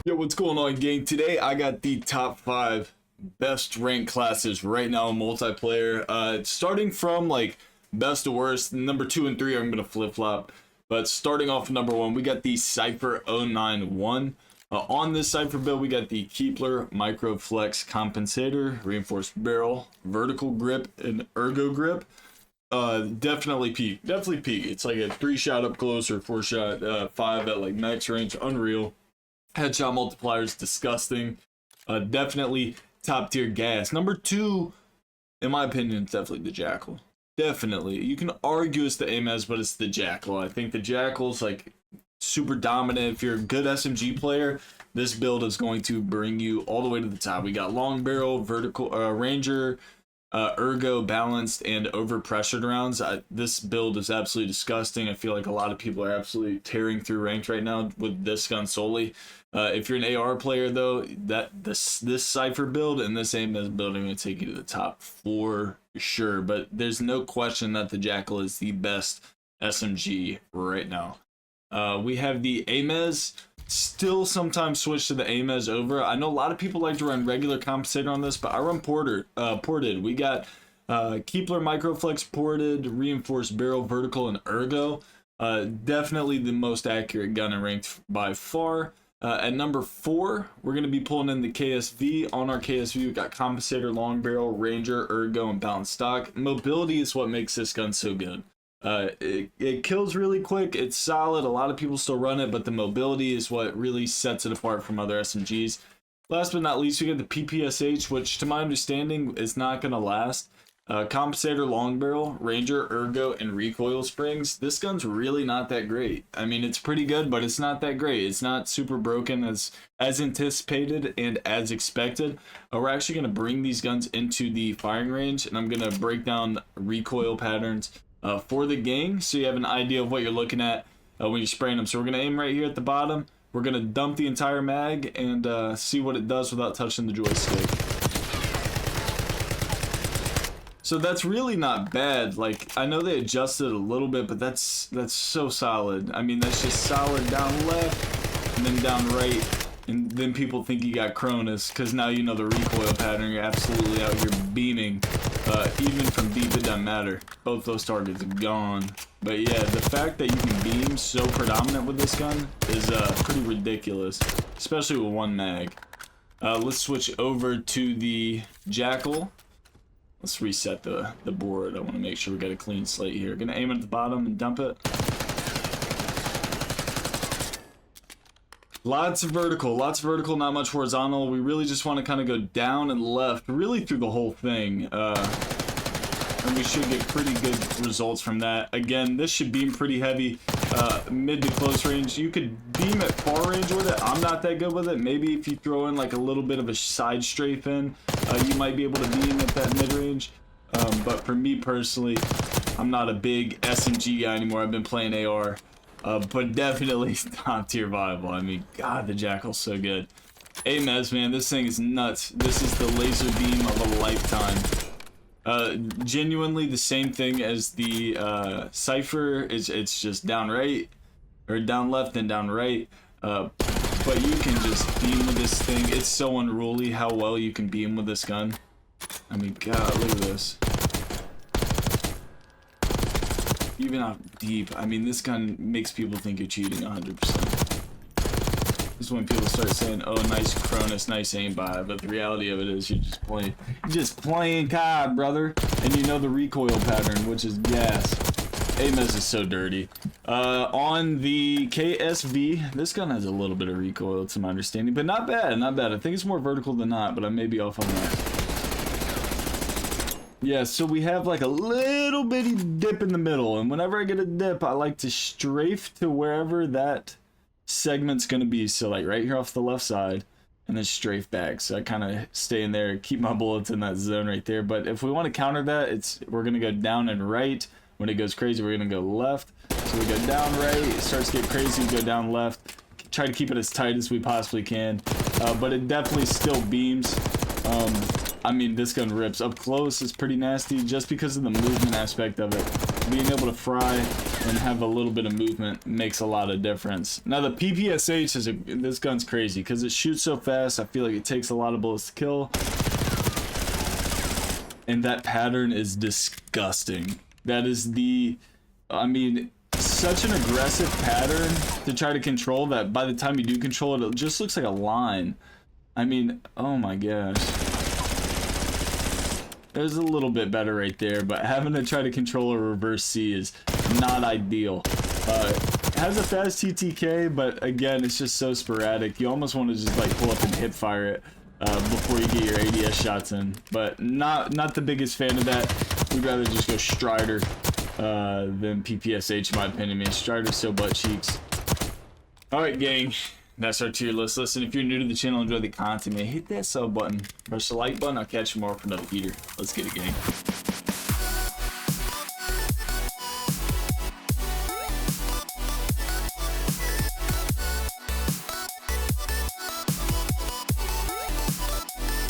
Yo, what's going on, gang? Today I got the top 5 best ranked classes right now in multiplayer. Starting from like best to worst, number 2 and 3 I'm gonna flip-flop. But starting off number 1, we got the Cypher 091. On this Cypher build, we got the Keepler Micro Flex Compensator, Reinforced Barrel, Vertical Grip, and Ergo Grip. Definitely peak. It's like a 3-shot up close or 4-shot, 5 at like max range. Unreal. Headshot multiplier is disgusting. Definitely top tier gas. Number 2, in my opinion, is definitely the Jackal. Definitely. You can argue it's the AMES, but it's the Jackal. I think the Jackal's like super dominant. If you're a good SMG player, this build is going to bring you all the way to the top. We got long barrel, vertical, Ranger, ergo, balanced, and overpressured rounds. This build is absolutely disgusting. I feel like a lot of people are absolutely tearing through ranked right now with this gun solely. If you're an AR player though, this Cypher build and this AMES build are going to take you to the top for sure. But there's no question that the Jackal is the best SMG right now. We have the AMES. Still sometimes switch to the AMES over. I know a lot of people like to run regular compensator on this, but I run ported. We got Keepler Microflex ported, Reinforced Barrel, Vertical, and Ergo. Definitely the most accurate gun and ranked by far. At number 4, we're going to be pulling in the KSV. On our KSV, we've got Compensator, Long Barrel, Ranger, Ergo, and Balanced Stock. Mobility is what makes this gun so good. It kills really quick. It's solid. A lot of people still run it, but the mobility is what really sets it apart from other SMGs. Last but not least, we get the PPSH, which to my understanding is not going to last. Compensator, Long Barrel, Ranger, Ergo, and Recoil Springs. This gun's really not that great. I mean, it's pretty good, but it's not that great. It's not super broken as anticipated and as expected. We're actually going to bring these guns into the firing range, and I'm going to break down recoil patterns for the gang, so you have an idea of what you're looking at when you're spraying them. So we're going to aim right here at the bottom. We're going to dump the entire mag and see what it does without touching the joystick. So that's really not bad. Like, I know they adjusted a little bit, but that's so solid. I mean, that's just solid down left and then down right. And then people think you got Cronus because now you know the recoil pattern. You're absolutely out here beaming. Even from deep, it doesn't matter. Both those targets are gone. But yeah, the fact that you can beam so predominant with this gun is pretty ridiculous, especially with one mag. Let's switch over to the Jackal. Let's reset the board. I want to make sure we got a clean slate here. Gonna aim at the bottom and dump it. Lots of vertical, not much horizontal. We really just want to kind of go down and left, really through the whole thing. And we should get pretty good results from that. Again, this should beam pretty heavy, mid to close range. You could beam at far range with it. I'm not that good with it. Maybe if you throw in like a little bit of a side strafe in, you might be able to beam at that mid range. But for me personally, I'm not a big SMG guy anymore. I've been playing AR. But definitely top tier viable. I mean, God, the Jackal's so good. AMES, man, this thing is nuts. This is the laser beam of a lifetime. Genuinely the same thing as the Cypher. It's just down right, or down left and down right. But you can just beam with this thing. It's so unruly how well you can beam with this gun. I mean, God, look at this. Even off deep, I mean, this gun makes people think you're cheating 100%. This is when people start saying, oh, nice Cronus, nice aimbot, but the reality of it is you're just playing COD, brother. And you know the recoil pattern, which is gas. AMES is so dirty. On the KSV, this gun has a little bit of recoil to my understanding, but not bad, not bad. I think it's more vertical than not, but I may be off on that. Yeah, so we have like a little bitty dip in the middle, and whenever I get a dip, I like to strafe to wherever that segment's gonna be. So like right here off the left side, and then strafe back. So I kind of stay in there, keep my bullets in that zone right there. But if we want to counter that, we're gonna go down and right. When it goes crazy, we're gonna go left. So we go down right, it starts to get crazy, we go down left. Try to keep it as tight as we possibly can. But it definitely still beams. I mean, this gun rips. Up close is pretty nasty just because of the movement aspect of it. Being able to fry and have a little bit of movement makes a lot of difference. Now the PPSH is this gun's crazy because it shoots so fast. I feel like it takes a lot of bullets to kill. And that pattern is disgusting. That is the, I mean, such an aggressive pattern to try to control that by the time you do control it, it just looks like a line. I mean, oh my gosh. There's a little bit better right there, but having to try to control a reverse C is not ideal. It has a fast TTK, but again, it's just so sporadic. You almost want to just like pull up and hip fire it before you get your ADS shots in. But not the biggest fan of that. We'd rather just go Strider than PPSH in my opinion. I mean, Strider's so butt cheeks. Alright gang, that's our tier list. Listen, if you're new to the channel, enjoy the content, man, hit that sub button, press the like button. I'll catch you more for another heater. Let's get it, gang.